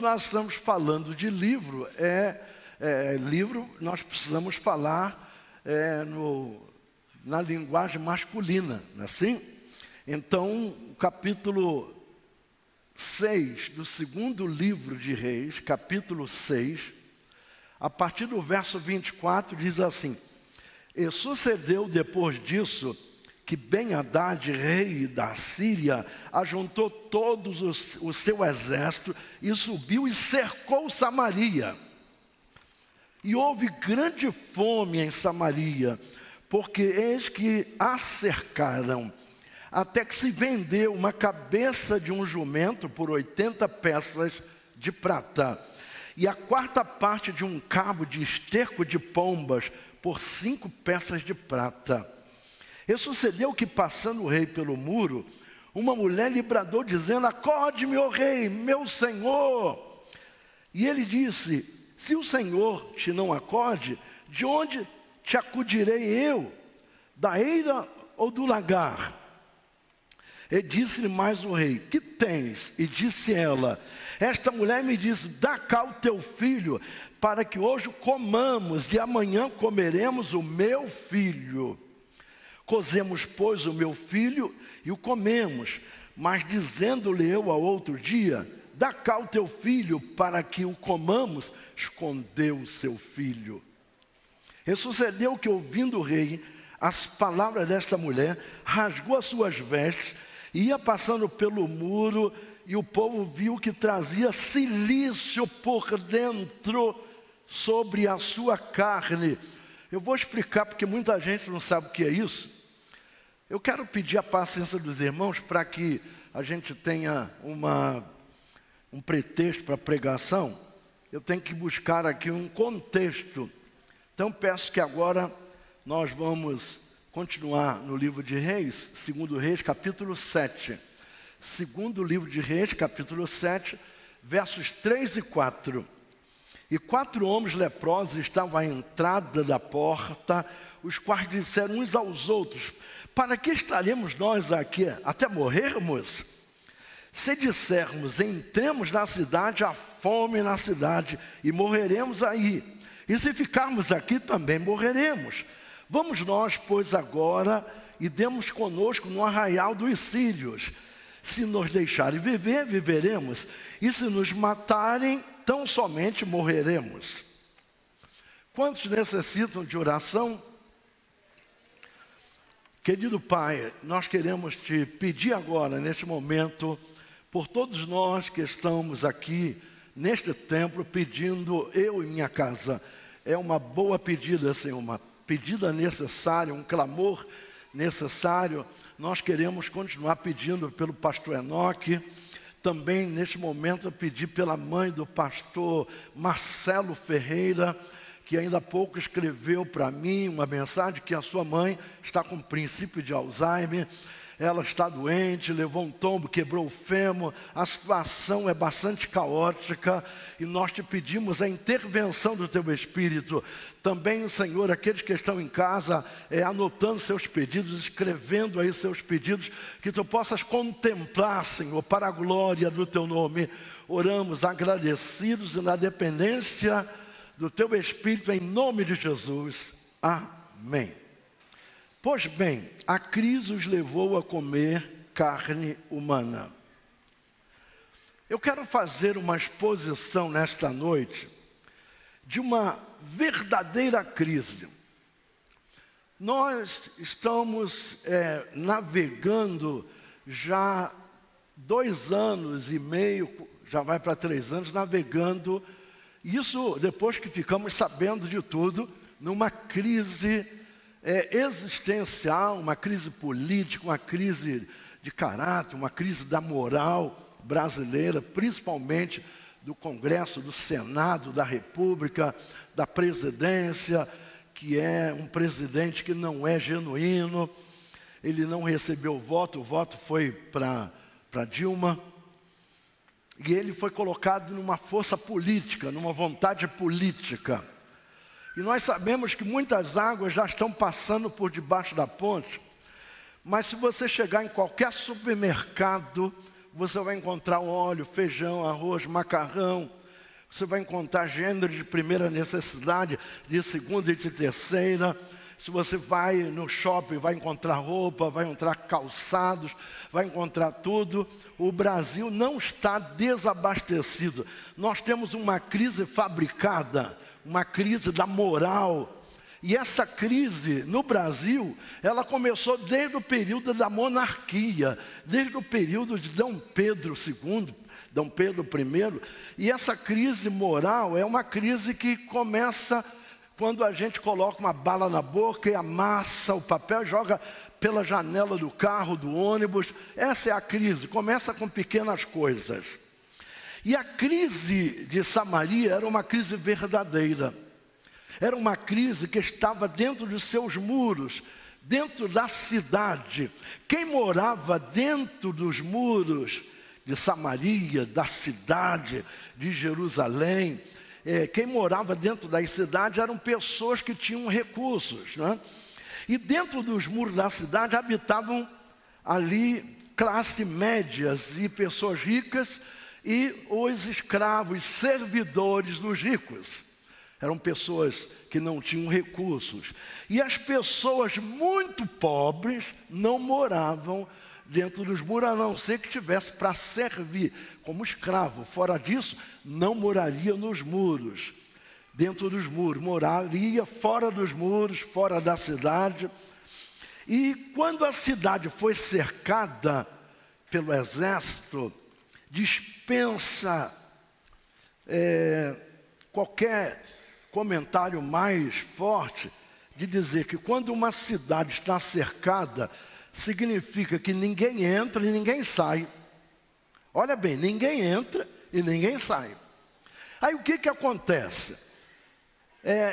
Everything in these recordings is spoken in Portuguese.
nós estamos falando de livro, livro nós precisamos falar na linguagem masculina, não é assim? Então, o capítulo 6 do segundo livro de Reis, capítulo 6, a partir do verso 24, diz assim: E sucedeu depois disso que Ben-Hadad, rei da Síria, ajuntou todos o seu exército e subiu e cercou Samaria. E houve grande fome em Samaria, porque eis que a cercaram, até que se vendeu uma cabeça de um jumento por 80 peças de prata, e a quarta parte de um cabo de esterco de pombas por 5 peças de prata. E sucedeu que, passando o rei pelo muro, uma mulher lhe bradou, dizendo: Acorde, meu rei, meu senhor. E ele disse: Se o Senhor te não acorde, de onde te acudirei eu? Da eira ou do lagar? E disse-lhe mais o rei: Que tens? E disse ela: Esta mulher me disse: Dá cá o teu filho, para que hoje comamos, e amanhã comeremos o meu filho. Cozemos, pois, o meu filho e o comemos. Mas dizendo-lhe eu ao outro dia: Dá cá o teu filho, para que o comamos, escondeu o seu filho. E sucedeu que, ouvindo o rei as palavras desta mulher, rasgou as suas vestes, e ia passando pelo muro, e o povo viu que trazia cilício por dentro sobre a sua carne. Eu vou explicar, porque muita gente não sabe o que é isso. Eu quero pedir a paciência dos irmãos para que a gente tenha um pretexto para a pregação. Eu tenho que buscar aqui um contexto. Então peço que agora nós vamos continuar no livro de Reis, segundo Reis, capítulo 7. Segundo livro de Reis, capítulo 7, versos 3 e 4. E 4 homens leprosos estavam à entrada da porta, os quais disseram uns aos outros: Para que estaremos nós aqui até morrermos? Se dissermos: Entremos na cidade, há fome na cidade, e morreremos aí. E se ficarmos aqui, também morreremos. Vamos nós, pois, agora, e demos conosco no arraial dos sírios. Se nos deixarem viver, viveremos. E se nos matarem, tão somente morreremos. Quantos necessitam de oração? Querido Pai, nós queremos te pedir agora, neste momento, por todos nós que estamos aqui, neste templo, pedindo eu e minha casa. É uma boa pedida, Senhor, uma pedida necessária, um clamor necessário. Nós queremos continuar pedindo pelo pastor Enoque. Também, neste momento, eu pedi pela mãe do pastor Marcelo Ferreira, que ainda há pouco escreveu para mim uma mensagem que a sua mãe está com princípio de Alzheimer. Ela está doente, levou um tombo, quebrou o fêmur, a situação é bastante caótica e nós te pedimos a intervenção do teu Espírito. Também, Senhor, aqueles que estão em casa, anotando seus pedidos, escrevendo aí seus pedidos, que tu possas contemplar, Senhor, para a glória do teu nome. Oramos agradecidos e na dependência do teu Espírito, em nome de Jesus. Amém. Pois bem, a crise os levou a comer carne humana. Eu quero fazer uma exposição nesta noite de uma verdadeira crise. Nós estamos navegando já 2 anos e meio, já vai para 3 anos, navegando, isso depois que ficamos sabendo de tudo, numa crise existencial, uma crise política, uma crise de caráter, uma crise da moral brasileira, principalmente do Congresso, do Senado, da República, da presidência, que é um presidente que não é genuíno, ele não recebeu o voto foi para Dilma, e ele foi colocado numa força política, numa vontade política. E nós sabemos que muitas águas já estão passando por debaixo da ponte, mas se você chegar em qualquer supermercado, você vai encontrar óleo, feijão, arroz, macarrão. Você vai encontrar gênero de primeira necessidade, de segunda e de terceira. Se você vai no shopping, vai encontrar roupa, vai encontrar calçados, vai encontrar tudo. O Brasil não está desabastecido. Nós temos uma crise fabricada, uma crise da moral. E essa crise no Brasil, ela começou desde o período da monarquia, desde o período de Dom Pedro II, Dom Pedro I. E essa crise moral é uma crise que começa quando a gente coloca uma bala na boca e amassa o papel e joga pela janela do carro, do ônibus. Essa é a crise, começa com pequenas coisas. E a crise de Samaria era uma crise verdadeira. Era uma crise que estava dentro dos seus muros, dentro da cidade. Quem morava dentro dos muros de Samaria, da cidade de Jerusalém, quem morava dentro das cidades eram pessoas que tinham recursos, né? E dentro dos muros da cidade habitavam ali classe médias e pessoas ricas e os escravos, servidores dos ricos. Eram pessoas que não tinham recursos. E as pessoas muito pobres não moravam dentro dos muros, a não ser que tivesse para servir como escravo. Fora disso, não moraria nos muros, dentro dos muros. Moraria fora dos muros, fora da cidade. E quando a cidade foi cercada pelo exército, dispensa qualquer comentário mais forte de dizer que quando uma cidade está cercada, significa que ninguém entra e ninguém sai. Olha bem, ninguém entra e ninguém sai. Aí o que acontece?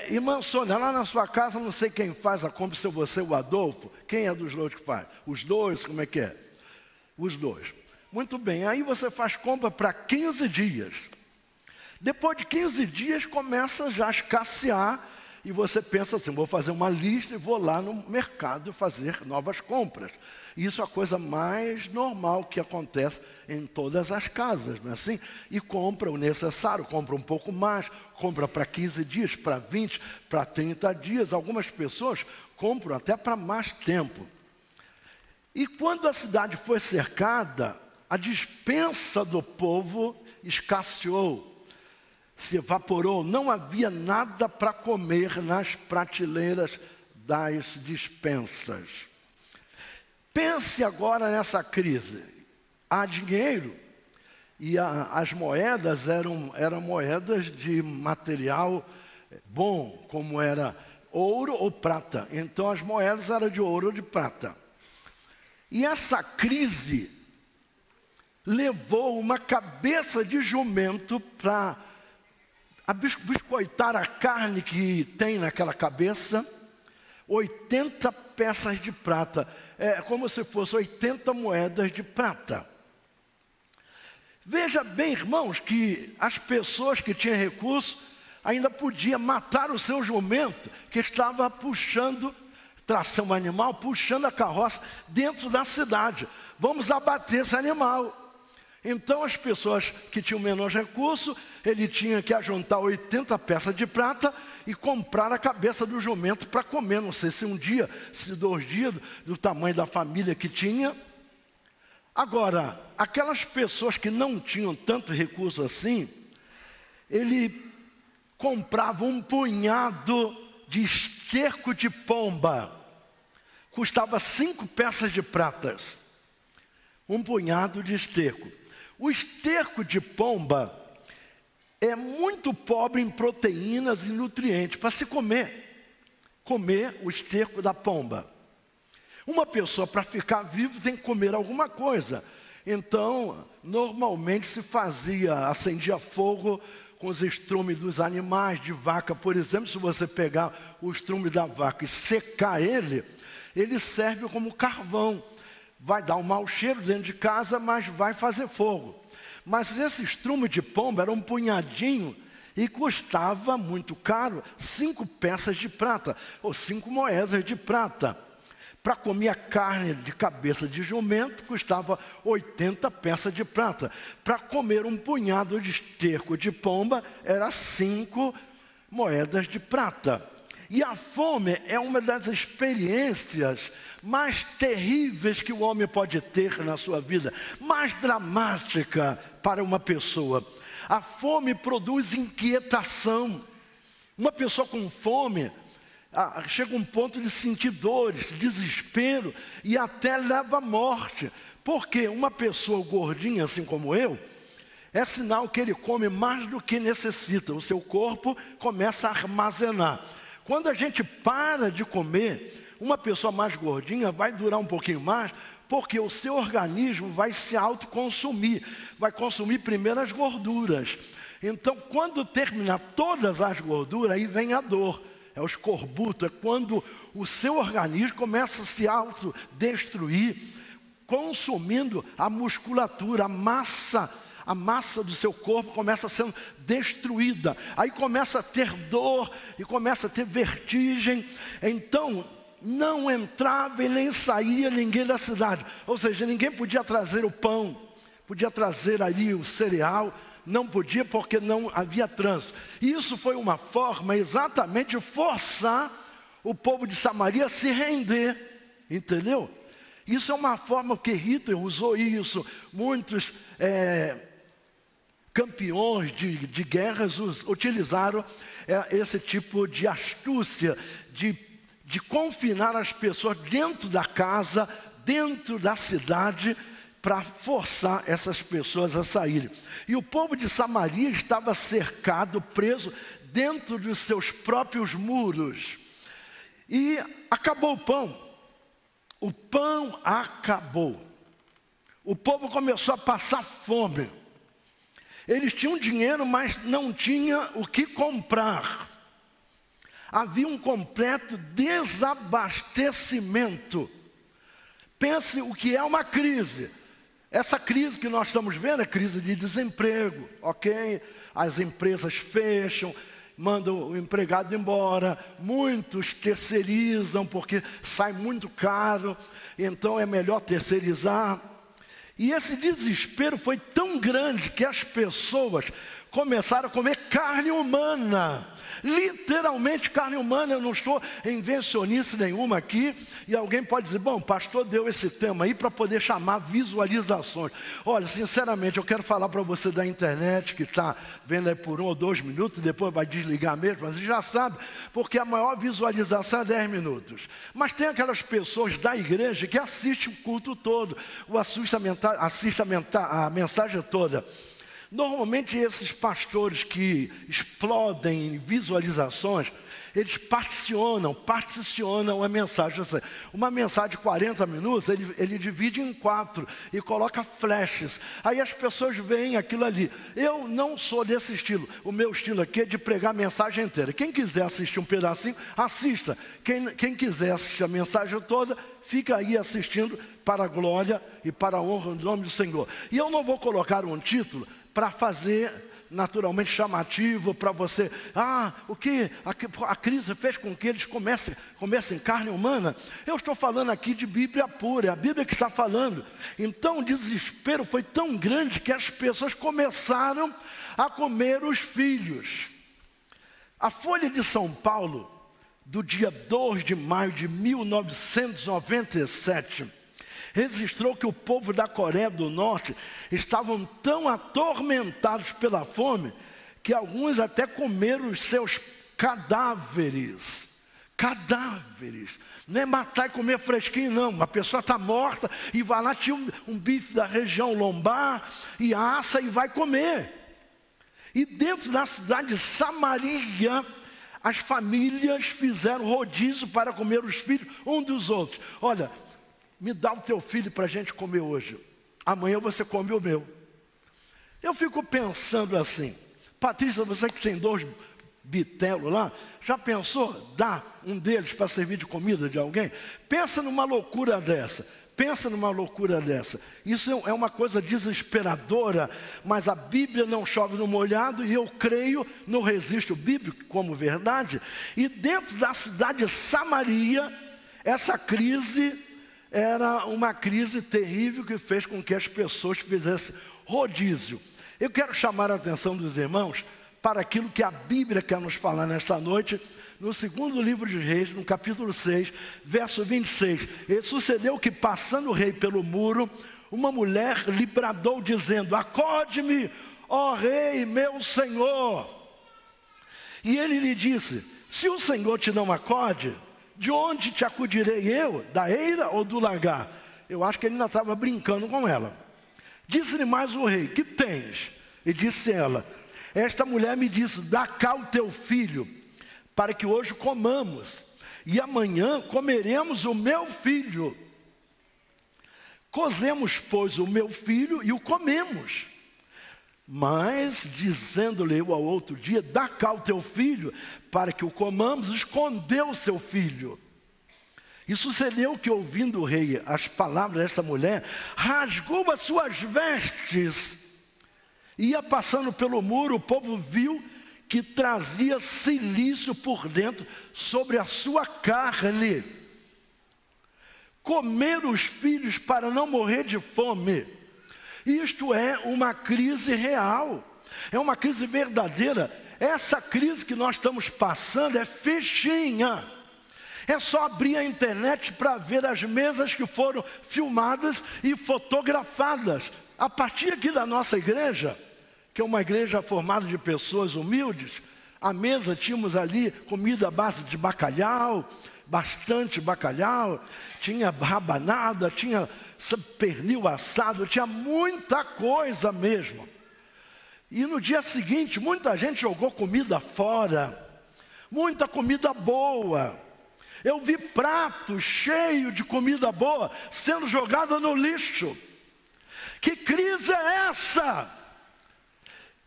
Irmã Sônia, lá na sua casa, não sei quem faz a compra, se você ou o Adolfo. Quem é dos dois que faz? Os dois, como é que é? Os dois. Muito bem, aí você faz compra para 15 dias. Depois de 15 dias começa já a escassear e você pensa assim, vou fazer uma lista e vou lá no mercado fazer novas compras. Isso é a coisa mais normal que acontece em todas as casas, não é assim? E compra o necessário, compra um pouco mais, compra para 15 dias, para 20, para 30 dias. Algumas pessoas compram até para mais tempo. E quando a cidade foi cercada, a despensa do povo escasseou, se evaporou, não havia nada para comer nas prateleiras das despensas. Pense agora nessa crise. Há dinheiro e as moedas eram moedas de material bom, como era ouro ou prata. Então as moedas eram de ouro ou de prata. E essa crise levou uma cabeça de jumento para biscoitar a carne que tem naquela cabeça, 80 peças de prata. É como se fosse 80 moedas de prata. Veja bem, irmãos, que as pessoas que tinham recurso ainda podiam matar o seu jumento, que estava puxando, tração animal, puxando a carroça dentro da cidade. Vamos abater esse animal. Então as pessoas que tinham menos recurso, ele tinha que ajuntar 80 peças de prata e comprar a cabeça do jumento para comer. Não sei se um dia, se 2 dias, do tamanho da família que tinha. Agora, aquelas pessoas que não tinham tanto recurso assim, ele comprava um punhado de esterco de pomba. Custava 5 peças de pratas. Um punhado de esterco. O esterco de pomba é muito pobre em proteínas e nutrientes para se comer o esterco da pomba. Uma pessoa, para ficar vivo, tem que comer alguma coisa. Então, normalmente se acendia fogo com os estrumes dos animais, de vaca, por exemplo. Se você pegar o estrume da vaca e secar ele serve como carvão. Vai dar um mau cheiro dentro de casa, mas vai fazer fogo. Mas esse estrume de pomba era um punhadinho e custava muito caro, 5 peças de prata, ou 5 moedas de prata. Para comer a carne de cabeça de jumento, custava 80 peças de prata. Para comer um punhado de esterco de pomba, era 5 moedas de prata. E a fome é uma das experiências mais terríveis que o homem pode ter na sua vida, mais dramática para uma pessoa. A fome produz inquietação. Uma pessoa com fome chega a um ponto de sentir dores, desespero e até leva à morte. Porque uma pessoa gordinha, assim como eu, é sinal que ele come mais do que necessita. O seu corpo começa a armazenar. Quando a gente para de comer, uma pessoa mais gordinha vai durar um pouquinho mais, porque o seu organismo vai se autoconsumir. Vai consumir primeiro as gorduras. Então, quando terminar todas as gorduras, aí vem a dor. É o escorbuto, é quando o seu organismo começa a se autodestruir, consumindo a musculatura, a massa do seu corpo começa a ser destruída. Aí começa a ter dor e começa a ter vertigem. Então, não entrava e nem saía ninguém da cidade. Ou seja, ninguém podia trazer o pão, podia trazer ali o cereal. Não podia porque não havia trânsito. E isso foi uma forma exatamente de forçar o povo de Samaria a se render. Entendeu? Isso é uma forma que Hitler usou isso. Muitos campeões de guerras utilizaram esse tipo de astúcia, de confinar as pessoas dentro da casa, dentro da cidade, para forçar essas pessoas a saírem. E o povo de Samaria estava cercado, preso dentro dos seus próprios muros. E acabou o pão. O pão acabou. O povo começou a passar fome. Eles tinham dinheiro, mas não tinham o que comprar. Havia um completo desabastecimento. Pense o que é uma crise. Essa crise que nós estamos vendo é crise de desemprego, ok? As empresas fecham, mandam o empregado embora, muitos terceirizam porque sai muito caro, então é melhor terceirizar. E esse desespero foi tão grande que as pessoas começaram a comer carne humana. Literalmente carne humana. Eu não estou invencionice nenhuma aqui. E alguém pode dizer, bom, o pastor deu esse tema aí para poder chamar visualizações. Olha, sinceramente, eu quero falar para você da internet, que está vendo aí por 1 ou 2 minutos, depois vai desligar mesmo, mas você já sabe, porque a maior visualização é 10 minutos. Mas tem aquelas pessoas da igreja que assistem o culto todo, ou assistem a mensagem toda. Normalmente esses pastores que explodem em visualizações, eles particionam a mensagem. Ou seja, uma mensagem de 40 minutos, ele divide em 4 e coloca flashes. Aí as pessoas veem aquilo ali. Eu não sou desse estilo. O meu estilo aqui é de pregar a mensagem inteira. Quem quiser assistir um pedacinho, assista. Quem quiser assistir a mensagem toda, fica aí assistindo para a glória e para a honra do nome do Senhor. E eu não vou colocar um título para fazer naturalmente chamativo para você. O que a crise fez com que eles comessem carne humana? Eu estou falando aqui de Bíblia pura, é a Bíblia que está falando. Então o desespero foi tão grande que as pessoas começaram a comer os filhos. A Folha de São Paulo, do dia 2 de maio de 1997, registrou que o povo da Coreia do Norte estavam tão atormentados pela fome que alguns até comeram os seus cadáveres. Cadáveres. Não é matar e comer fresquinho, não. Uma pessoa está morta e vai lá, tira um bife da região lombar e assa e vai comer. E dentro da cidade de Samaria, as famílias fizeram rodízio para comer os filhos um dos outros. Olha, me dá o teu filho para a gente comer hoje. Amanhã você come o meu. Eu fico pensando assim, Patrícia, você que tem 2 bitelos lá, já pensou dar um deles para servir de comida de alguém? Pensa numa loucura dessa. Isso é uma coisa desesperadora, mas a Bíblia não chove no molhado e eu creio no registro bíblico como verdade. E dentro da cidade de Samaria, essa crise era uma crise terrível que fez com que as pessoas fizessem rodízio. Eu quero chamar a atenção dos irmãos para aquilo que a Bíblia quer nos falar nesta noite, no segundo livro de Reis, no capítulo 6, verso 26. E sucedeu que, passando o rei pelo muro, uma mulher lhe bradou, dizendo: acode-me, ó rei, meu senhor. E ele lhe disse: se o Senhor te não acode, de onde te acudirei eu? Da eira ou do lagar? Eu acho que ele ainda estava brincando com ela. Disse-lhe mais o rei: que tens? E disse ela: esta mulher me disse: dá cá o teu filho, para que hoje comamos, e amanhã comeremos o meu filho. Cozemos, pois, o meu filho e o comemos. Mas, dizendo-lhe eu ao outro dia: dá cá o teu filho, para que o comamos, escondeu o seu filho. E sucedeu que, ouvindo o rei as palavras desta mulher, rasgou as suas vestes. Ia passando pelo muro, o povo viu que trazia cilício por dentro sobre a sua carne. Comer os filhos para não morrer de fome. Isto é uma crise real, é uma crise verdadeira. Essa crise que nós estamos passando é fichinha. É só abrir a internet para ver as mesas que foram filmadas e fotografadas. A partir aqui da nossa igreja, que é uma igreja formada de pessoas humildes, à mesa tínhamos ali comida à base de bacalhau, bastante bacalhau, tinha rabanada, tinha pernil assado, tinha muita coisa mesmo. E no dia seguinte, muita gente jogou comida fora, muita comida boa. Eu vi pratos cheios de comida boa sendo jogada no lixo. Que crise é essa?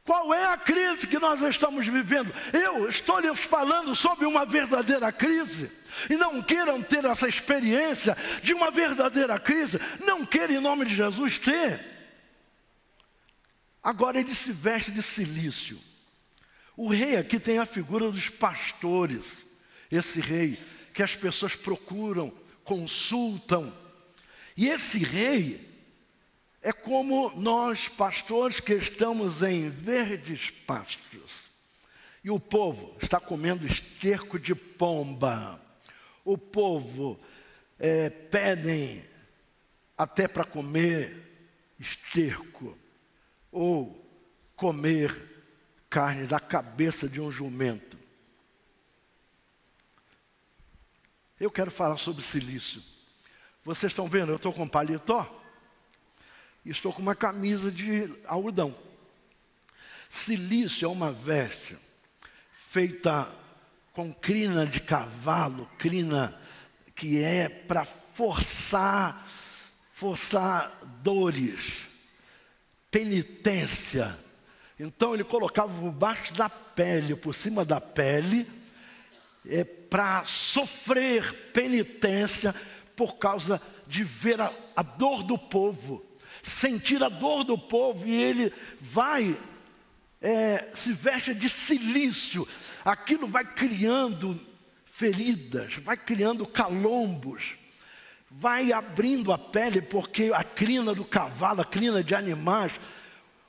Qual é a crise que nós estamos vivendo? Eu estou lhes falando sobre uma verdadeira crise. E não queiram ter essa experiência de uma verdadeira crise. Não queiram, em nome de Jesus, ter. Agora ele se veste de cilício. O rei aqui tem a figura dos pastores. Esse rei que as pessoas procuram, consultam. E esse rei é como nós, pastores, que estamos em verdes pastos. E o povo está comendo esterco de pomba. O povo pedem até para comer esterco, ou comer carne da cabeça de um jumento. Eu quero falar sobre cilício. Vocês estão vendo, eu estou com paletó e estou com uma camisa de algodão. Cilício é uma veste feita com crina de cavalo, crina que é para forçar dores, penitência. Então ele colocava por baixo da pele, por cima da pele, para sofrer penitência por causa de ver a dor do povo, sentir a dor do povo, e ele vai, se veste de cilício. Aquilo vai criando feridas, vai criando calombos, vai abrindo a pele, porque a crina do cavalo, a crina de animais,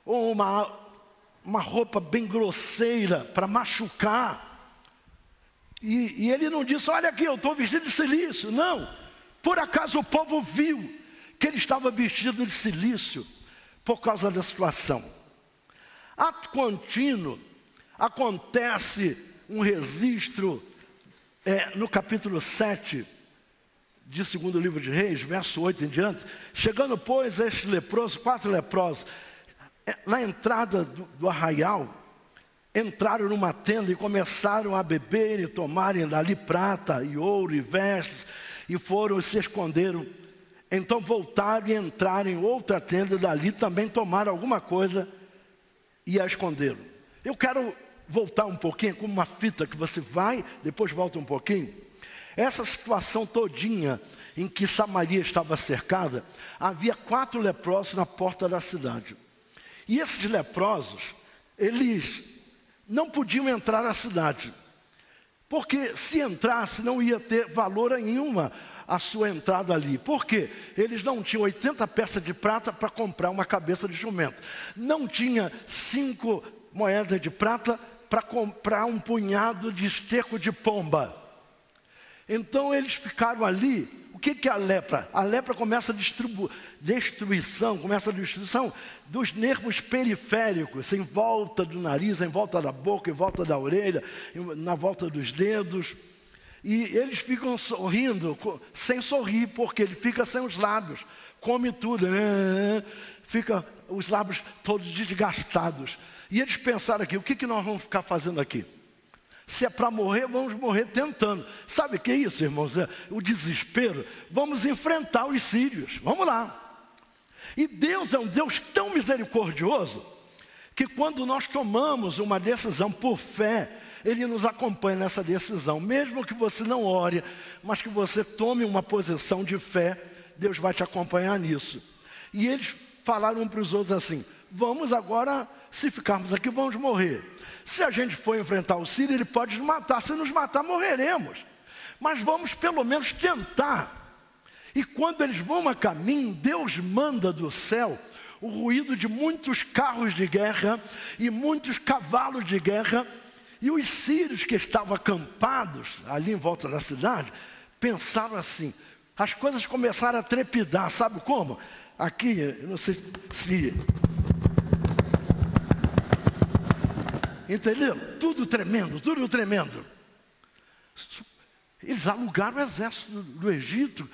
ou uma roupa bem grosseira para machucar. E ele não disse: olha aqui, eu estou vestido de cilício. Não, por acaso o povo viu que ele estava vestido de cilício por causa da situação. Ato contínuo, acontece um registro no capítulo 7 de segundo livro de Reis, verso 8 em diante. Chegando, pois, este leproso, 4 leprosos, na entrada do arraial, entraram numa tenda e começaram a beber e tomarem dali prata e ouro e vestes, e foram e se esconderam. Então voltaram e entraram em outra tenda, e dali também tomaram alguma coisa e a esconderam. Eu quero voltar um pouquinho, como uma fita que você vai, depois volta um pouquinho. Essa situação todinha em que Samaria estava cercada, havia 4 leprosos na porta da cidade. E esses leprosos, eles não podiam entrar na cidade, porque se entrasse não ia ter valor nenhuma. a sua entrada ali. Por quê? Eles não tinham 80 peças de prata para comprar uma cabeça de jumento. Não tinha 5 moedas de prata para comprar um punhado de esterco de pomba. Então eles ficaram ali. O que é a lepra? A lepra começa a destruição dos nervos periféricos, em volta do nariz, em volta da boca, em volta da orelha, na volta dos dedos. E eles ficam sorrindo, sem sorrir, porque ele fica sem os lábios, come tudo, fica os lábios todos desgastados. E eles pensaram aqui, o que nós vamos ficar fazendo aqui? Se é para morrer, vamos morrer tentando. Sabe o que é isso, irmãos? É o desespero. Vamos enfrentar os sírios, vamos lá. E Deus é um Deus tão misericordioso, que quando nós tomamos uma decisão por fé, Ele nos acompanha nessa decisão. Mesmo que você não ore, mas que você tome uma posição de fé, Deus vai te acompanhar nisso. E eles falaram um para os outros assim, vamos agora, se ficarmos aqui, vamos morrer. Se a gente for enfrentar o sírio, ele pode nos matar. Se nos matar, morreremos. Mas vamos pelo menos tentar. E quando eles vão a caminho, Deus manda do céu o ruído de muitos carros de guerra e muitos cavalos de guerra. E os sírios que estavam acampados ali em volta da cidade, pensaram assim, as coisas começaram a trepidar, sabe como? Aqui, eu não sei se... Entendeu? Tudo tremendo, tudo tremendo. Eles alugaram o exército do Egito.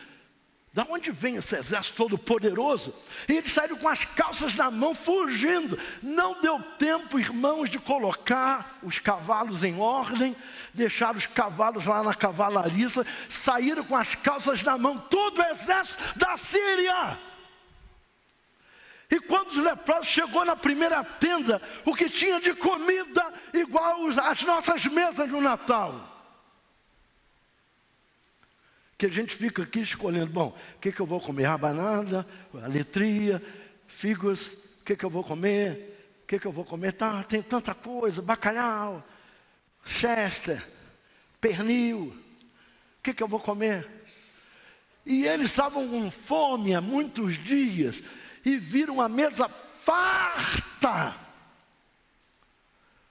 Da onde vem esse exército todo poderoso? E eles saíram com as calças na mão, fugindo. Não deu tempo, irmãos, de colocar os cavalos em ordem, deixar os cavalos lá na cavalariça, saíram com as calças na mão, todo o exército da Síria. E quando os leprosos chegou na primeira tenda, o que tinha de comida igual às nossas mesas no Natal. Que a gente fica aqui escolhendo, bom, o que eu vou comer? Rabanada, letria, figos, o que eu vou comer? O que eu vou comer? Tá, tem tanta coisa, bacalhau, chester, pernil, o que eu vou comer? E eles estavam com fome há muitos dias, e viram a mesa farta.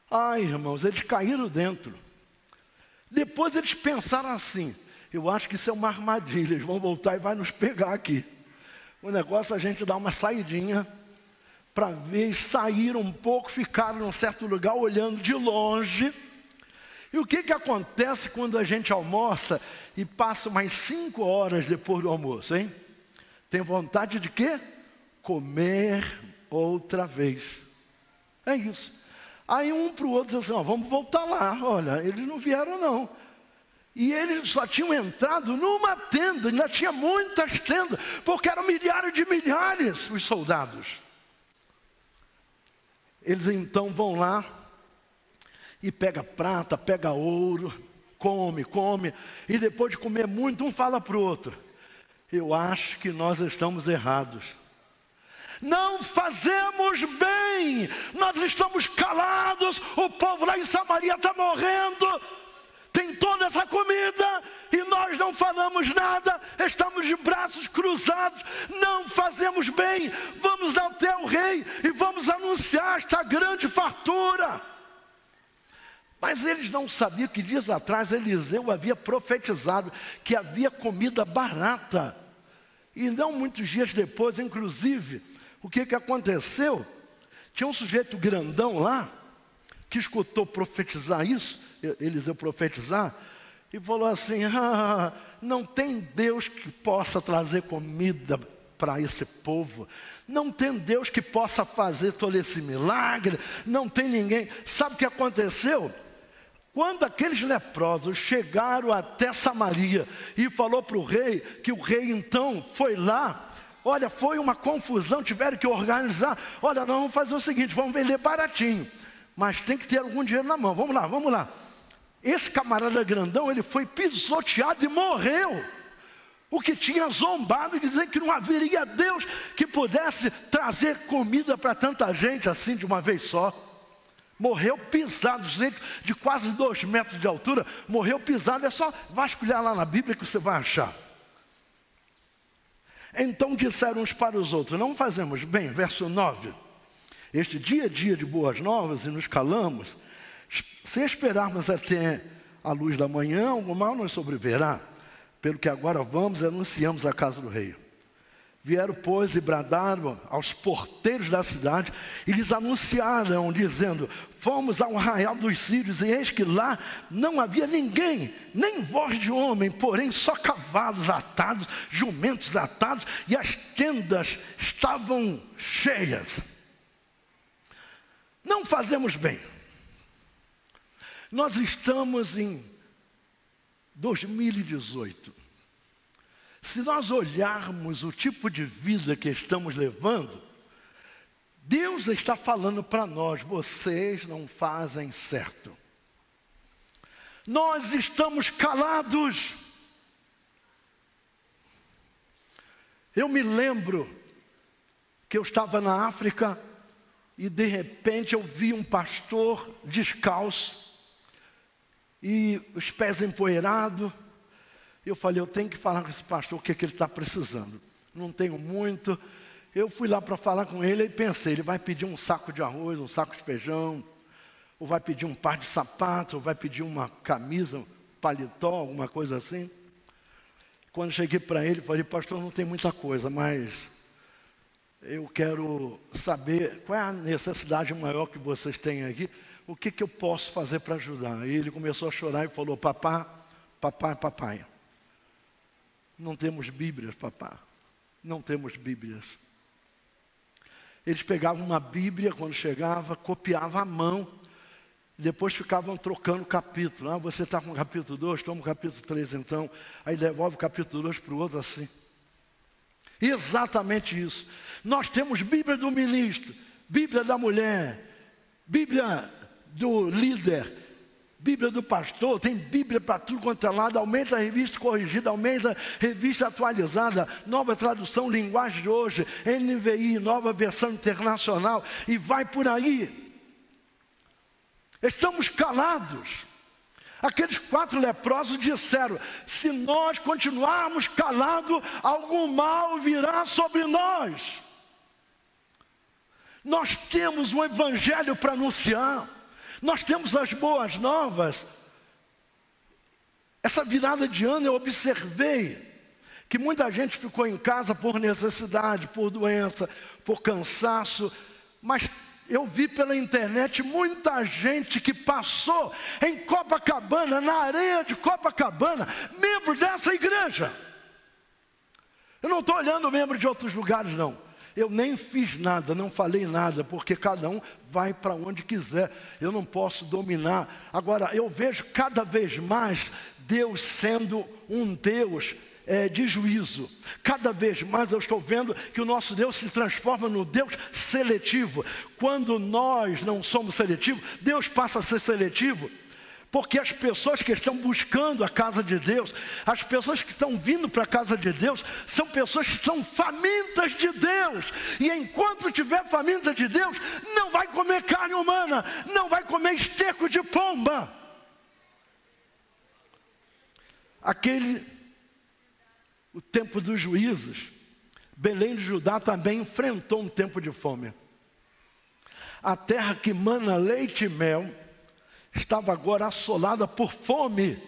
Ai, irmãos, eles caíram dentro. Depois eles pensaram assim, eu acho que isso é uma armadilha, eles vão voltar e vai nos pegar aqui. O negócio é a gente dar uma saidinha, para ver, saíram um pouco, ficaram num certo lugar, olhando de longe. E o que acontece quando a gente almoça e passa mais 5 horas depois do almoço, hein? Tem vontade de quê? Comer outra vez. É isso. Aí um para o outro diz assim, vamos voltar lá. Olha, eles não vieram não. E eles só tinham entrado numa tenda, ainda tinha muitas tendas, porque eram milhares de milhares os soldados. Eles então vão lá e pega prata, pega ouro, come, e depois de comer muito, um fala para o outro, eu acho que nós estamos errados. Não fazemos bem, nós estamos calados, o povo lá em Samaria está morrendo, tem toda essa comida e nós não falamos nada, estamos de braços cruzados, não fazemos bem, vamos até o rei e vamos anunciar esta grande fartura. Mas eles não sabiam que dias atrás Eliseu havia profetizado que havia comida barata. E não muitos dias depois, inclusive, o que aconteceu? Tinha um sujeito grandão lá, que escutou profetizar isso, Eliseu profetizar, e falou assim, não tem Deus que possa trazer comida para esse povo, não tem Deus que possa fazer todo esse milagre, não tem ninguém. Sabe o que aconteceu? Quando aqueles leprosos chegaram até Samaria e falou para o rei, que o rei então foi lá, olha, foi uma confusão, tiveram que organizar, olha, nós vamos fazer o seguinte, vamos vender baratinho, mas tem que ter algum dinheiro na mão, vamos lá. Esse camarada grandão, ele foi pisoteado e morreu. O que tinha zombado e dizer que não haveria Deus que pudesse trazer comida para tanta gente assim de uma vez só. Morreu pisado, gente de quase 2 metros de altura, morreu pisado, é só vasculhar lá na Bíblia que você vai achar. Então disseram uns para os outros: não fazemos bem, verso 9. Este dia é dia de boas novas e nos calamos. Se esperarmos até a luz da manhã, algo mal nos sobrevirá. Pelo que agora vamos e anunciamos a casa do rei. Vieram, pois, e bradaram aos porteiros da cidade e lhes anunciaram, dizendo: fomos ao arraial dos sírios, e eis que lá não havia ninguém, nem voz de homem, porém só cavalos atados, jumentos atados, e as tendas estavam cheias. Não fazemos bem. Nós estamos em 2018. Se nós olharmos o tipo de vida que estamos levando, Deus está falando para nós: vocês não fazem certo. Nós estamos calados. Eu me lembro que eu estava na África e de repente eu vi um pastor descalço e os pés empoeirados. Eu falei: eu tenho que falar com esse pastor o que ele está precisando. Não tenho muito. Eu fui lá para falar com ele e pensei: ele vai pedir um saco de arroz, um saco de feijão, ou vai pedir um par de sapatos, ou vai pedir uma camisa, um paletó, alguma coisa assim. Quando cheguei para ele, falei: pastor, não tem muita coisa, mas eu quero saber qual é a necessidade maior que vocês têm aqui, o que eu posso fazer para ajudar. E ele começou a chorar e falou: papai, não temos Bíblias, papá. Não temos Bíblias. Eles pegavam uma Bíblia quando chegava, copiavam à mão, depois ficavam trocando capítulo. Você está com o capítulo 2, toma o capítulo 3 então. Aí devolve o capítulo 2 para o outro assim. Exatamente isso. Nós temos Bíblia do ministro, Bíblia da mulher, Bíblia do líder, Bíblia do pastor, tem Bíblia para tudo quanto é lado. Aumenta a revista corrigida, aumenta a revista atualizada, nova tradução, linguagem de hoje, NVI, nova versão internacional, e vai por aí. Estamos calados. Aqueles 4 leprosos disseram: se nós continuarmos calados, algum mal virá sobre nós. Nós temos um evangelho para anunciar. Nós temos as boas novas. Essa virada de ano eu observei que muita gente ficou em casa por necessidade, por doença, por cansaço. Mas eu vi pela internet muita gente que passou em Copacabana, na areia de Copacabana, membro dessa igreja. Eu não estou olhando membro de outros lugares, não. Eu nem fiz nada, não falei nada, porque cada um vai para onde quiser. Eu não posso dominar. Agora, eu vejo cada vez mais Deus sendo um Deus de juízo. Cada vez mais eu estou vendo que o nosso Deus se transforma no Deus seletivo. Quando nós não somos seletivos, Deus passa a ser seletivo. Porque as pessoas que estão buscando a casa de Deus, as pessoas que estão vindo para a casa de Deus, são pessoas que são famintas de Deus. E enquanto tiver faminta de Deus, não vai comer carne humana, não vai comer esterco de pomba. O tempo dos juízes, Belém de Judá também enfrentou um tempo de fome. A terra que mana leite e mel estava agora assolada por fome.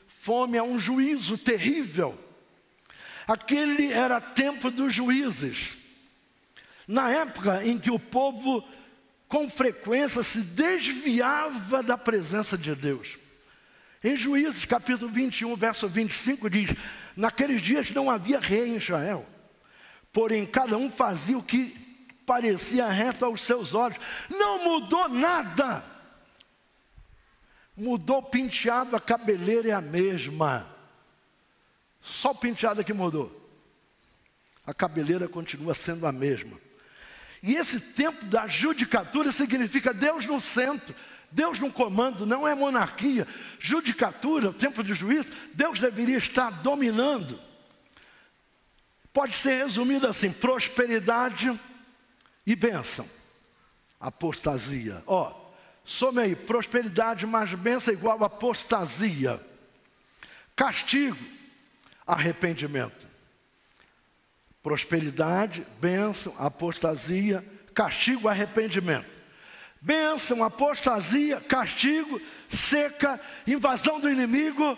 Fome é um juízo terrível. Aquele era tempo dos juízes. Na época em que o povo com frequência se desviava da presença de Deus. Em Juízes capítulo 21, verso 25 diz: naqueles dias não havia rei em Israel, porém cada um fazia o que parecia reto aos seus olhos. Não mudou nada. Mudou o penteado, a cabeleira é a mesma. Só o penteado é que mudou. A cabeleira continua sendo a mesma. E esse tempo da judicatura significa Deus no centro, Deus no comando, não é monarquia. Judicatura, o tempo de juízo, Deus deveria estar dominando. Pode ser resumido assim: prosperidade e bênção. Apostasia. Some aí: prosperidade mais bênção igual a apostasia. Castigo, arrependimento. prosperidade, bênção, apostasia, castigo, arrependimento. Bênção, apostasia, castigo, seca, invasão do inimigo.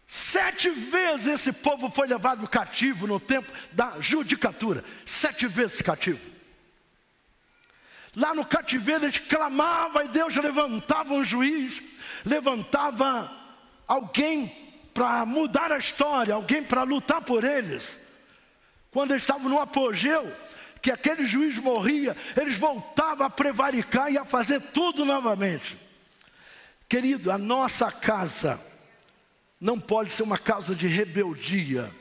7 vezes esse povo foi levado cativo no tempo da judicatura. 7 vezes cativo. Lá no cativeiro eles clamavam e Deus levantava um juiz, levantava alguém para mudar a história, alguém para lutar por eles. Quando eles estavam no apogeu, que aquele juiz morria, eles voltavam a prevaricar e a fazer tudo novamente. Querido, a nossa casa não pode ser uma casa de rebeldia.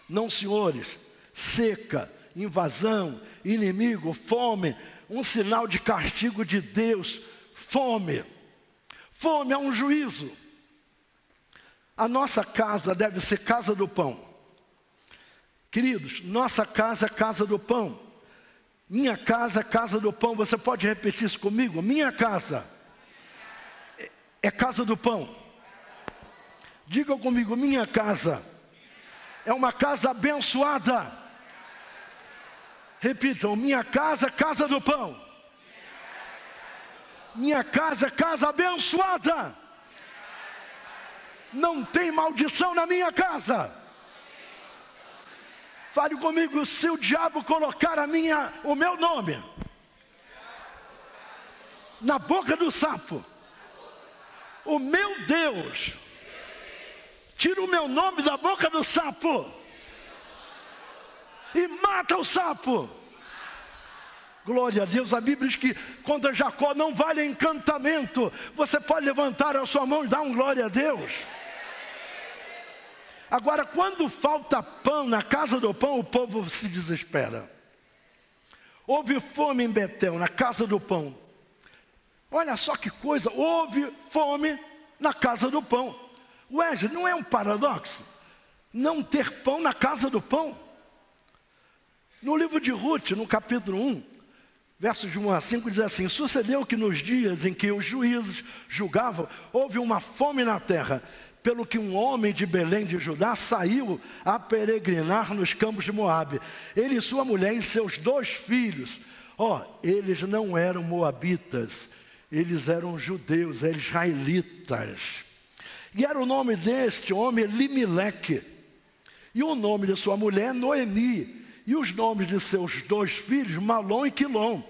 Não, senhores. Seca, invasão, inimigo, fome, um sinal de castigo de Deus. Fome. Fome é um juízo. A nossa casa deve ser casa do pão. Queridos, nossa casa é casa do pão. Minha casa é casa do pão. Você pode repetir isso comigo? Minha casa é casa do pão. Diga comigo, minha casa é uma casa abençoada. Repitam, minha casa é casa do pão. Minha casa é casa abençoada. Não tem maldição na minha casa. Fale comigo, se o diabo colocar o meu nome na boca do sapo, o meu Deus tira o meu nome da boca do sapo e mata o sapo. Glória a Deus. A Bíblia diz que contra Jacó não vale encantamento. Você pode levantar a sua mão e dar um glória a Deus. Agora, quando falta pão na casa do pão, o povo se desespera. Houve fome em Betel, na casa do pão. Olha só que coisa, houve fome na casa do pão. Wesley, não é um paradoxo? Não ter pão na casa do pão? No livro de Ruth, no capítulo 1, versos de 1 a 5, diz assim: sucedeu que nos dias em que os juízes julgavam, houve uma fome na terra, pelo que um homem de Belém de Judá saiu a peregrinar nos campos de Moabe. Ele e sua mulher e seus 2 filhos. Eles não eram moabitas, eles eram judeus, eram israelitas. E era o nome deste homem Elimeleque. E o nome de sua mulher Noemi. E os nomes de seus 2 filhos, Malom e Quilom,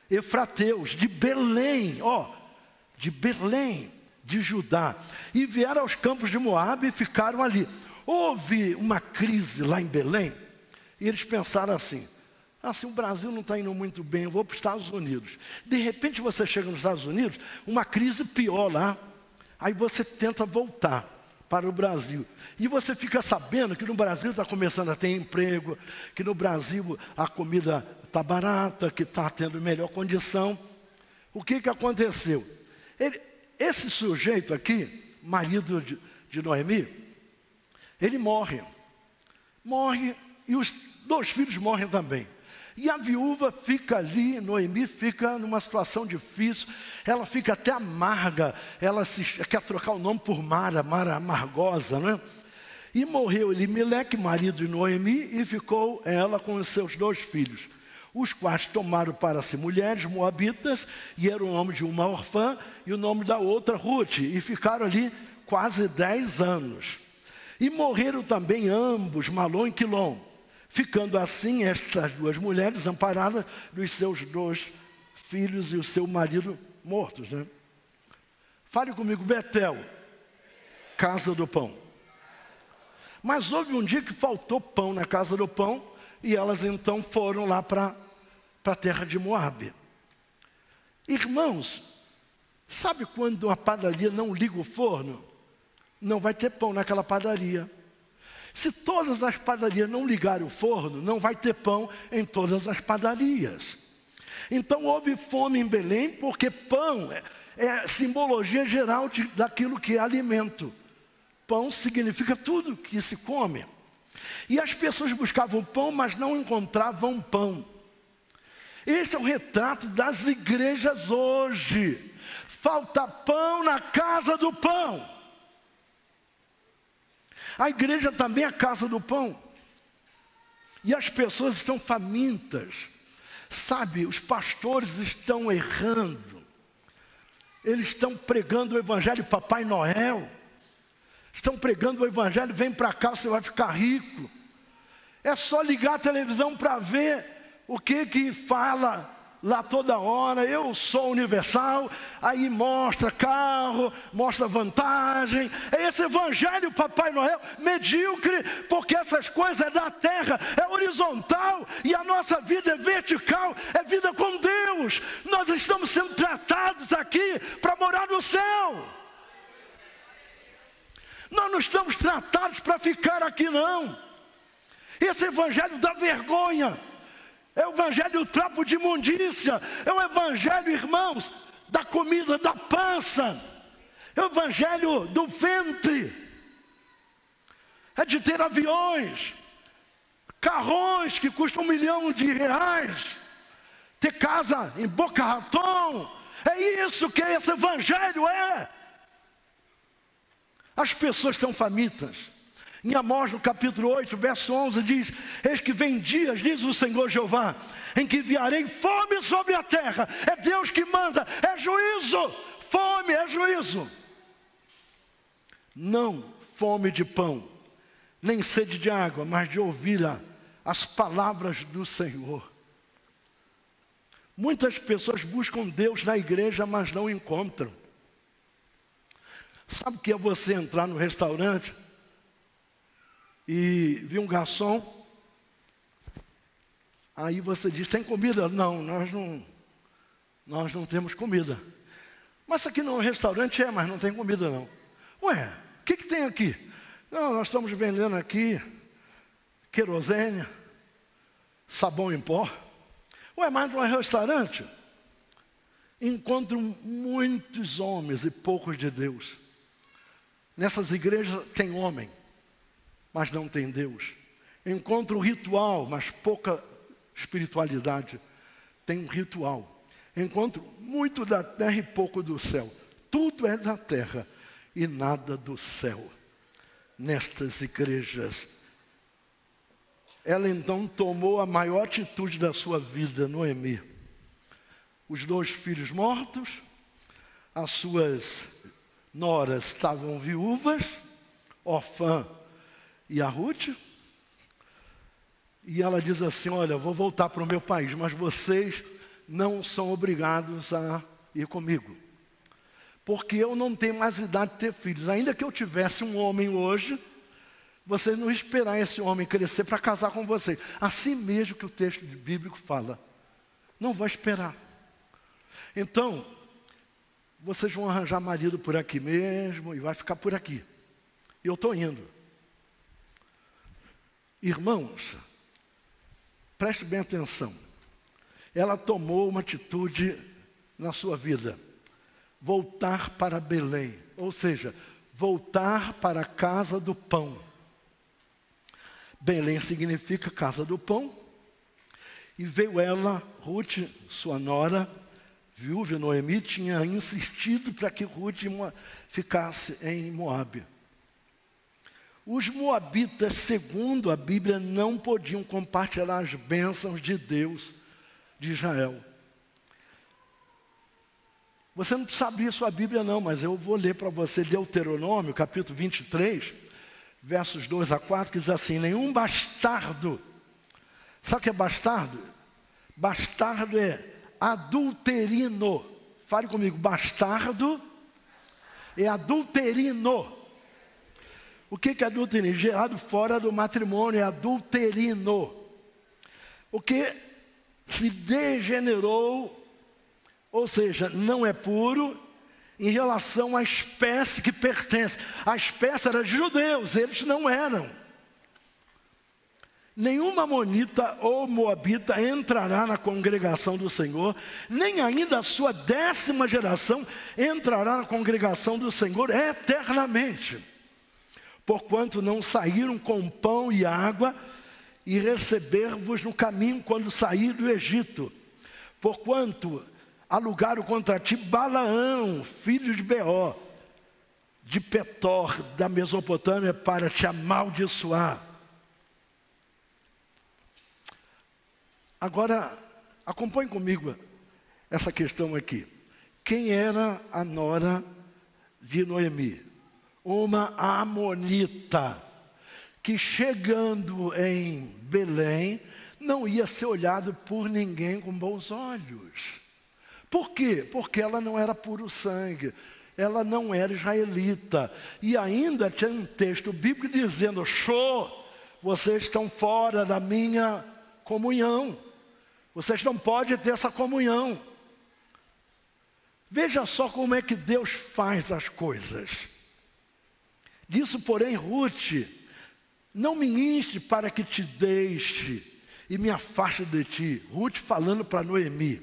efrateus, de Belém, de Belém, de Judá. E vieram aos campos de Moabe e ficaram ali. Houve uma crise lá em Belém. E eles pensaram assim: o Brasil não está indo muito bem, eu vou para os Estados Unidos. De repente você chega nos Estados Unidos, uma crise pior lá. Aí você tenta voltar para o Brasil. E você fica sabendo que no Brasil está começando a ter emprego, que no Brasil a comida está barata, que está tendo melhor condição. O que aconteceu? Esse sujeito aqui, marido de Noemi, ele morre. Morre e os 2 filhos morrem também. E a viúva fica ali, Noemi fica numa situação difícil, ela fica até amarga, ela quer trocar o nome por Mara amargosa, não é? E morreu Elimeleque, marido de Noemi, e ficou ela com os seus 2 filhos, os quais tomaram para si mulheres moabitas, e era o nome de uma orfã e o nome da outra Ruth, e ficaram ali quase 10 anos. E morreram também ambos, Malom e Quilom, ficando assim estas 2 mulheres amparadas dos seus 2 filhos e o seu marido mortos, né? Fale comigo, Betel, casa do pão. Mas houve um dia que faltou pão na casa do pão, e elas então foram lá para a terra de Moabe. Irmãos, sabe quando uma padaria não liga o forno? Não vai ter pão naquela padaria. Se todas as padarias não ligarem o forno, não vai ter pão em todas as padarias. Então houve fome em Belém, porque pão é simbologia geral daquilo que é alimento. Pão significa tudo que se come. E as pessoas buscavam pão, mas não encontravam pão. Este é o retrato das igrejas hoje. Falta pão na casa do pão. A igreja também é a casa do pão. E as pessoas estão famintas. Sabe, os pastores estão errando. Eles estão pregando o evangelho Papai Noel. Estão pregando o evangelho, vem para cá, você vai ficar rico. É só ligar a televisão para ver o que fala lá toda hora. Eu sou universal, aí mostra carro, mostra vantagem. É esse evangelho Papai Noel medíocre, porque essas coisas é da terra, é horizontal, e a nossa vida é vertical, é vida com Deus. Nós estamos sendo tratados aqui para morar no céu. Nós não estamos tratados para ficar aqui, não. Esse evangelho dá vergonha. É o evangelho do trapo de imundícia. É o evangelho, irmãos, da comida da pança. É o evangelho do ventre. É de ter aviões, carrões que custam R$1 milhão. Ter casa em Boca Raton. É isso que esse evangelho é. As pessoas estão famintas. Em Amós, no capítulo 8, verso 11, diz: eis que vem dias, diz o Senhor Jeová, em que enviarei fome sobre a terra. É Deus que manda, é juízo. Fome é juízo. Não fome de pão, nem sede de água, mas de ouvir as palavras do Senhor. Muitas pessoas buscam Deus na igreja, mas não encontram. Sabe o que é você entrar no restaurante e vir um garçom, aí você diz: tem comida? Não, nós não temos comida. Mas isso aqui não é um restaurante, mas não tem comida não. Ué, o que tem aqui? Não, nós estamos vendendo aqui querosene, sabão em pó. Ué, mas não é restaurante? Encontro muitos homens e poucos de Deus. Nessas igrejas tem homem, mas não tem Deus. Encontro ritual, mas pouca espiritualidade. Tem um ritual. Encontro muito da terra e pouco do céu. Tudo é da terra e nada do céu. Nestas igrejas. Ela então tomou a maior atitude da sua vida, Noemi. Os 2 filhos mortos, as suas noras estavam viúvas, Orfã e a Ruth, e ela diz assim: olha, vou voltar para o meu país, mas vocês não são obrigados a ir comigo, porque eu não tenho mais idade de ter filhos. Ainda que eu tivesse um homem hoje, vocês não esperar esse homem crescer para casar com vocês. Assim mesmo que o texto bíblico fala, não vai esperar. Então, vocês vão arranjar marido por aqui mesmo e vai ficar por aqui. E eu estou indo. Irmãos, preste bem atenção. Ela tomou uma atitude na sua vida. Voltar para Belém. Ou seja, voltar para a casa do pão. Belém significa casa do pão. E veio ela, Ruth, sua nora, viúva. Noemi tinha insistido para que Ruth ficasse em Moabe. Os moabitas, segundo a Bíblia, não podiam compartilhar as bênçãos de Deus de Israel. Você não precisa abrir a sua Bíblia não, mas eu vou ler para você Deuteronômio, capítulo 23, versos 2 a 4, que diz assim: nenhum bastardo. Sabe o que é bastardo? Bastardo é adulterino. Fale comigo, bastardo é adulterino. O que é adulterino? Gerado fora do matrimônio, é adulterino. O que se degenerou, ou seja, não é puro, em relação à espécie que pertence. A espécie era de judeus, eles não eram. Nenhum amonita ou moabita entrará na congregação do Senhor, nem ainda a sua 10ª geração entrará na congregação do Senhor eternamente. Porquanto não saíram com pão e água, e receber-vos no caminho quando sair do Egito. Porquanto alugaram contra ti Balaão, filho de Beó, de Petor, da Mesopotâmia, para te amaldiçoar. Agora, acompanhe comigo essa questão aqui. Quem era a nora de Noemi? Uma amonita, que chegando em Belém, não ia ser olhado por ninguém com bons olhos. Por quê? Porque ela não era puro sangue, ela não era israelita. E ainda tinha um texto bíblico dizendo: vocês estão fora da minha comunhão. Vocês não podem ter essa comunhão. Veja só como é que Deus faz as coisas. Disso, porém, Ruth: não me inste para que te deixe e me afaste de ti. Ruth falando para Noemi: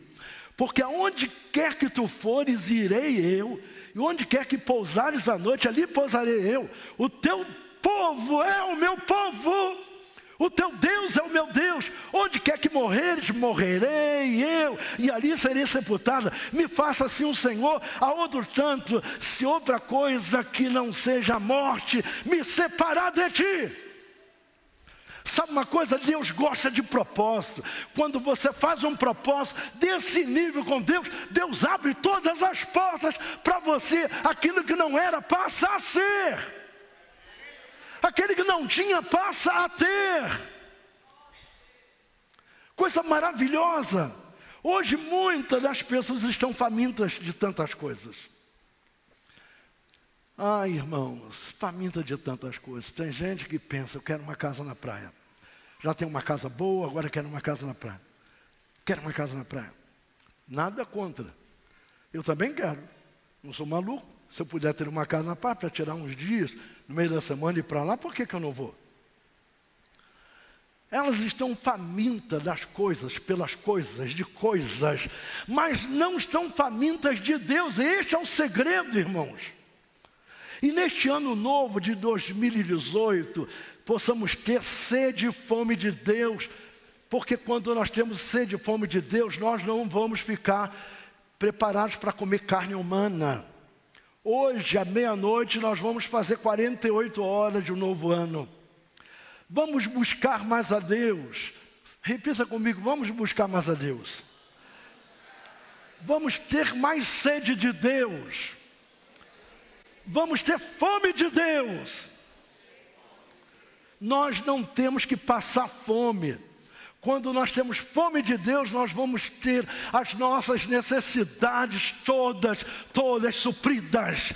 porque aonde quer que tu fores, irei eu, e onde quer que pousares a noite, ali pousarei eu. O teu povo é o meu povo, o teu Deus é o meu Deus. Onde quer que morreres, morrerei eu, e ali serei sepultada. Me faça assim o Senhor, a outro tanto, se outra coisa que não seja a morte me separar de ti. Sabe uma coisa? Deus gosta de propósito. Quando você faz um propósito desse nível com Deus, Deus abre todas as portas para você. Aquilo que não era, passa a ser. Aquele que não tinha, passa a ter. Coisa maravilhosa. Hoje muitas das pessoas estão famintas de tantas coisas. Ai, irmãos, faminta de tantas coisas. Tem gente que pensa: eu quero uma casa na praia. Já tenho uma casa boa, agora quero uma casa na praia. Quero uma casa na praia. Nada contra. Eu também quero. Não sou maluco. Se eu puder ter uma casa na praia para tirar uns dias no meio da semana e ir para lá, por que eu não vou? Elas estão famintas das coisas, pelas coisas, de coisas, mas não estão famintas de Deus. Este é o segredo, irmãos. E neste ano novo de 2018, possamos ter sede e fome de Deus, porque quando nós temos sede e fome de Deus, nós não vamos ficar preparados para comer carne humana. Hoje, à meia-noite, nós vamos fazer 48 horas de um novo ano. Vamos buscar mais a Deus. Repita comigo: vamos buscar mais a Deus. Vamos ter mais sede de Deus. Vamos ter fome de Deus. Nós não temos que passar fome. Quando nós temos fome de Deus, nós vamos ter as nossas necessidades todas supridas.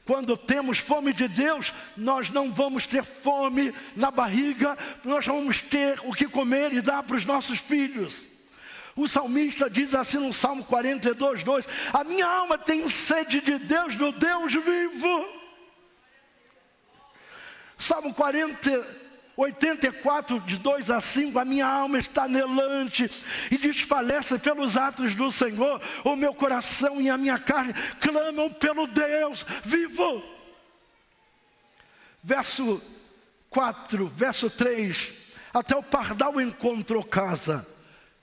Quando temos fome de Deus, nós não vamos ter fome na barriga, nós vamos ter o que comer e dar para os nossos filhos. O salmista diz assim no Salmo 42, 2: a minha alma tem sede de Deus, do Deus vivo. Salmo 84, de 2 a 5, a minha alma está anelante e desfalece pelos atos do Senhor. O meu coração e a minha carne clamam pelo Deus vivo. Verso 4, verso 3: até o pardal encontrou casa,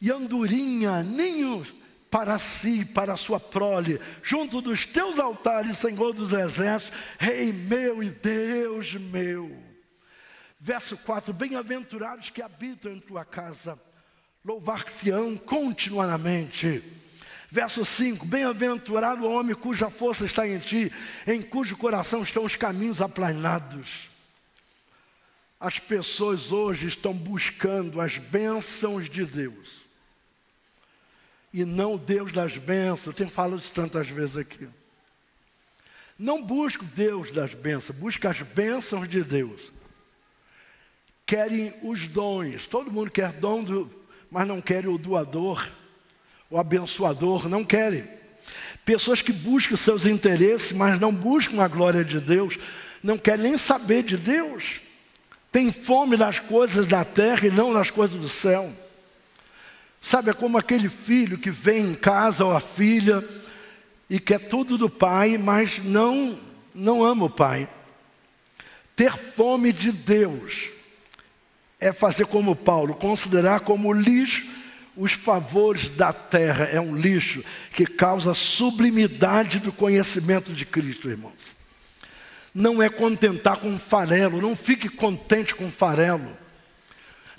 e andorinha ninho para si, para a sua prole, junto dos teus altares, Senhor dos exércitos, Rei meu e Deus meu. Verso 4: bem-aventurados que habitam em tua casa, louvar-te-ão continuamente. Verso 5: bem-aventurado o homem cuja força está em ti, em cujo coração estão os caminhos aplanados. As pessoas hoje estão buscando as bênçãos de Deus, e não o Deus das bênçãos. Eu tenho falado isso tantas vezes aqui. Não busca o Deus das bênçãos, busca as bênçãos de Deus. Querem os dons. Todo mundo quer dom, mas não querem o doador, o abençoador, não querem. Pessoas que buscam seus interesses, mas não buscam a glória de Deus, não querem nem saber de Deus. Tem fome das coisas da terra e não das coisas do céu. Sabe, é como aquele filho que vem em casa, ou a filha, e quer tudo do pai, mas não ama o pai. Ter fome de Deus é fazer como Paulo, considerar como lixo os favores da terra. É um lixo que causa sublimidade do conhecimento de Cristo, irmãos. Não é contentar com farelo, não fique contente com farelo.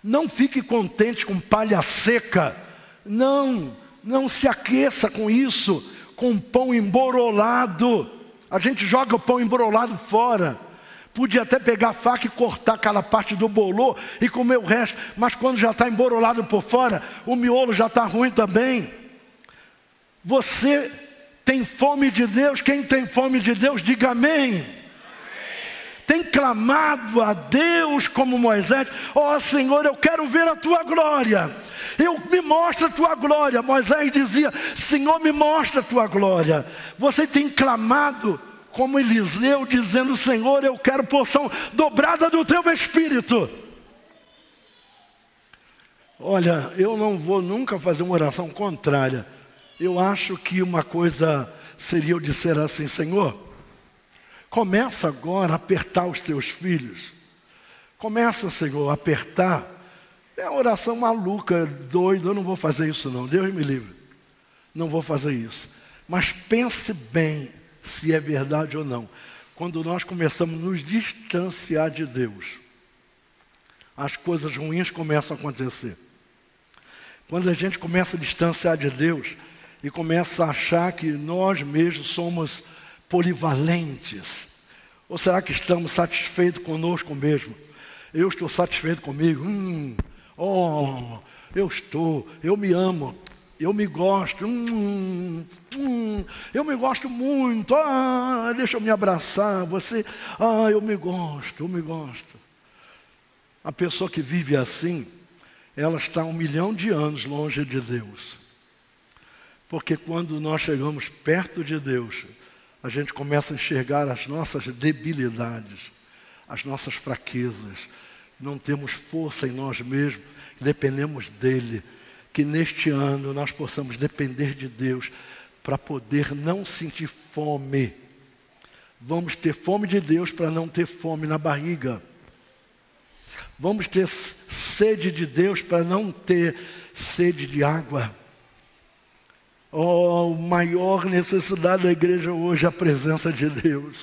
Não fique contente com palha seca. Não se aqueça com isso, com pão emborolado. A gente joga o pão emborolado fora. Podia até pegar a faca e cortar aquela parte do bolô e comer o resto. Mas quando já está emborolado por fora, o miolo já está ruim também. Você tem fome de Deus? Quem tem fome de Deus, diga amém. Tem clamado a Deus como Moisés: ó Senhor, eu quero ver a tua glória. Me mostra a tua glória. Moisés dizia: Senhor, me mostra a tua glória. Você tem clamado como Eliseu, dizendo: Senhor, eu quero porção dobrada do teu Espírito. Olha, eu não vou nunca fazer uma oração contrária. Eu acho que uma coisa seria eu dizer assim: Senhor, começa agora a apertar os teus filhos. Começa, Senhor, a apertar. É uma oração maluca, doida. Eu não vou fazer isso não, Deus me livre. Não vou fazer isso. Mas pense bem se é verdade ou não. Quando nós começamos a nos distanciar de Deus, as coisas ruins começam a acontecer. Quando a gente começa a distanciar de Deus e começa a achar que nós mesmos somos polivalentes, ou será que estamos satisfeitos conosco mesmo? Eu estou satisfeito comigo? Eu me amo, eu me gosto, eu me gosto muito, deixa eu me abraçar, eu me gosto. A pessoa que vive assim, ela está 1 milhão de anos longe de Deus. Porque quando nós chegamos perto de Deus, a gente começa a enxergar as nossas debilidades, as nossas fraquezas. Não temos força em nós mesmos, dependemos dEle. Que neste ano nós possamos depender de Deus para poder não sentir fome. Vamos ter fome de Deus para não ter fome na barriga. Vamos ter sede de Deus para não ter sede de água. A maior necessidade da igreja hoje é a presença de Deus.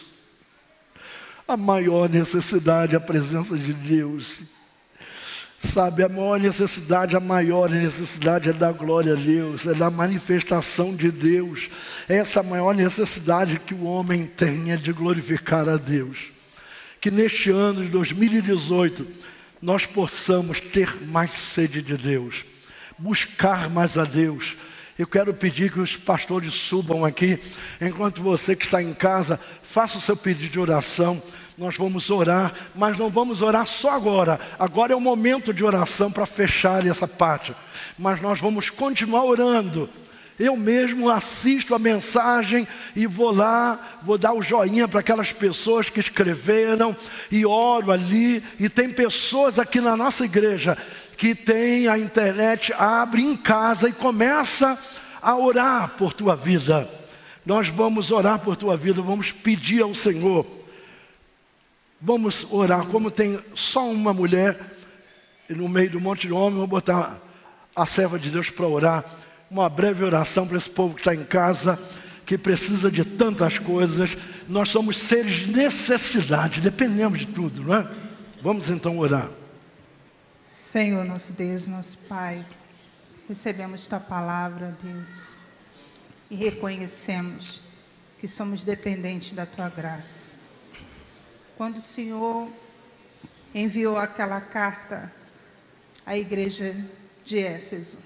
A maior necessidade é a presença de Deus. Sabe, a maior necessidade é da glória a Deus, é da manifestação de Deus. Essa é a maior necessidade que o homem tem, é de glorificar a Deus. Que neste ano de 2018, nós possamos ter mais sede de Deus, buscar mais a Deus. Eu quero pedir que os pastores subam aqui, enquanto você que está em casa, faça o seu pedido de oração. Nós vamos orar, mas não vamos orar só agora. Agora é o momento de oração para fechar essa parte. Mas nós vamos continuar orando. Eu mesmo assisto a mensagem e vou lá, vou dar o joinha para aquelas pessoas que escreveram e oro ali. E tem pessoas aqui na nossa igreja que tem a internet, abre em casa e começa a orar por tua vida. Nós vamos orar por tua vida, vamos pedir ao Senhor. Vamos orar. Como tem só uma mulher no meio do monte de homem, vou botar a serva de Deus para orar. Uma breve oração para esse povo que está em casa, que precisa de tantas coisas. Nós somos seres de necessidade, dependemos de tudo, não é? Vamos então orar. Senhor, nosso Deus, nosso Pai, recebemos tua palavra, Deus, e reconhecemos que somos dependentes da tua graça. Quando o Senhor enviou aquela carta à igreja de Éfeso,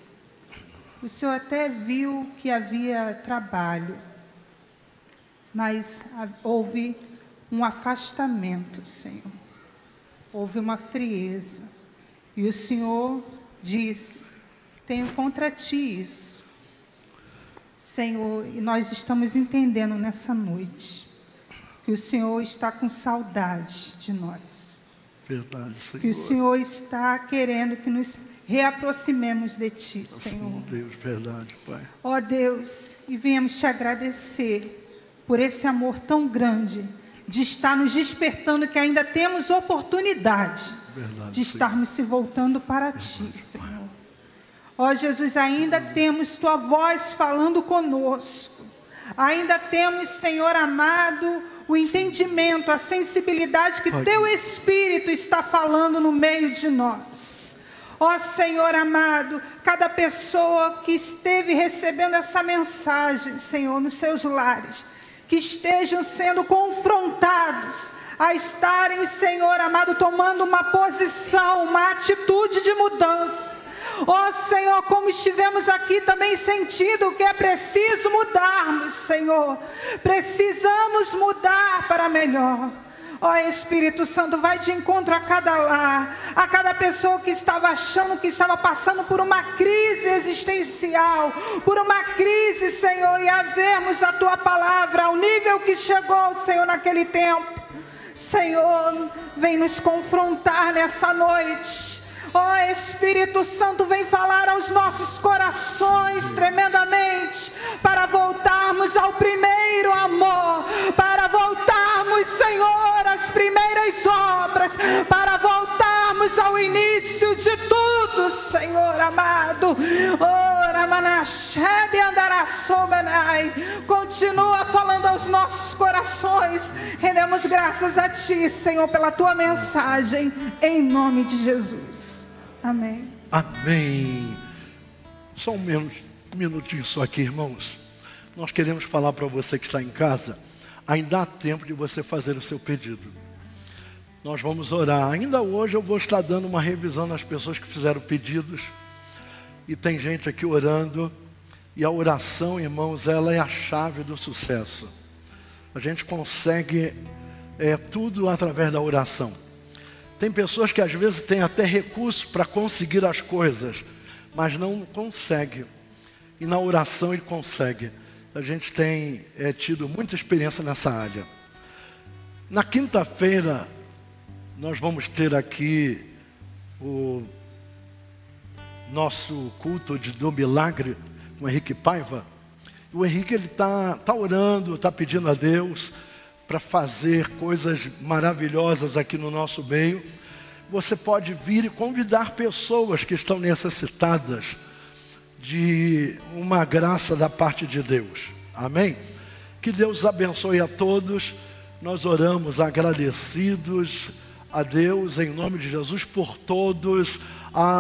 o Senhor até viu que havia trabalho, mas houve um afastamento, Senhor. Houve uma frieza. E o Senhor disse: tenho contra ti isso. Senhor, e nós estamos entendendo nessa noite que o Senhor está com saudade de nós. Verdade, Senhor. Que o Senhor está querendo que nos reaproximemos de ti, Senhor. Deus, verdade, Pai. Ó Deus, e viemos te agradecer por esse amor tão grande, de estar nos despertando, que ainda temos oportunidade de estarmos se voltando para ti, Senhor. Ó Jesus, ainda temos tua voz falando conosco. Ainda temos, Senhor amado, o entendimento, a sensibilidade que teu Espírito está falando no meio de nós. Ó Senhor amado, cada pessoa que esteve recebendo essa mensagem, Senhor, nos seus lares, que estejam sendo confrontados a estarem, Senhor amado, tomando uma posição, uma atitude de mudança. Ó Senhor, como estivemos aqui também sentindo que é preciso mudarmos, Senhor. Precisamos mudar para melhor. Ó Espírito Santo, vai de encontro a cada lar, a cada pessoa que estava achando que estava passando por uma crise existencial, por uma crise, Senhor, e a vermos a Tua palavra ao nível que chegou, Senhor, naquele tempo. Senhor, vem nos confrontar nessa noite. Ó Espírito Santo, vem falar aos nossos corações tremendamente, para voltarmos ao primeiro amor, para voltarmos, Senhor, às primeiras obras, para voltarmos ao início de tudo, Senhor amado. Continua falando aos nossos corações. Rendemos graças a Ti, Senhor, pela Tua mensagem, em nome de Jesus. Amém. Amém. Só um minutinho só aqui, irmãos. Nós queremos falar para você que está em casa. Ainda há tempo de você fazer o seu pedido. Nós vamos orar. Ainda hoje eu vou estar dando uma revisão nas pessoas que fizeram pedidos. E tem gente aqui orando. E a oração, irmãos, ela é a chave do sucesso. A gente consegue tudo através da oração. Tem pessoas que às vezes têm até recursos para conseguir as coisas, mas não consegue. E na oração ele consegue. A gente tem tido muita experiência nessa área. Na quinta-feira, nós vamos ter aqui o nosso culto do milagre com o Henrique Paiva. O Henrique está orando, está pedindo a Deus para fazer coisas maravilhosas aqui no nosso meio. Você pode vir e convidar pessoas que estão necessitadas de uma graça da parte de Deus. Amém? Que Deus abençoe a todos. Nós oramos agradecidos a Deus em nome de Jesus por todos. Amém.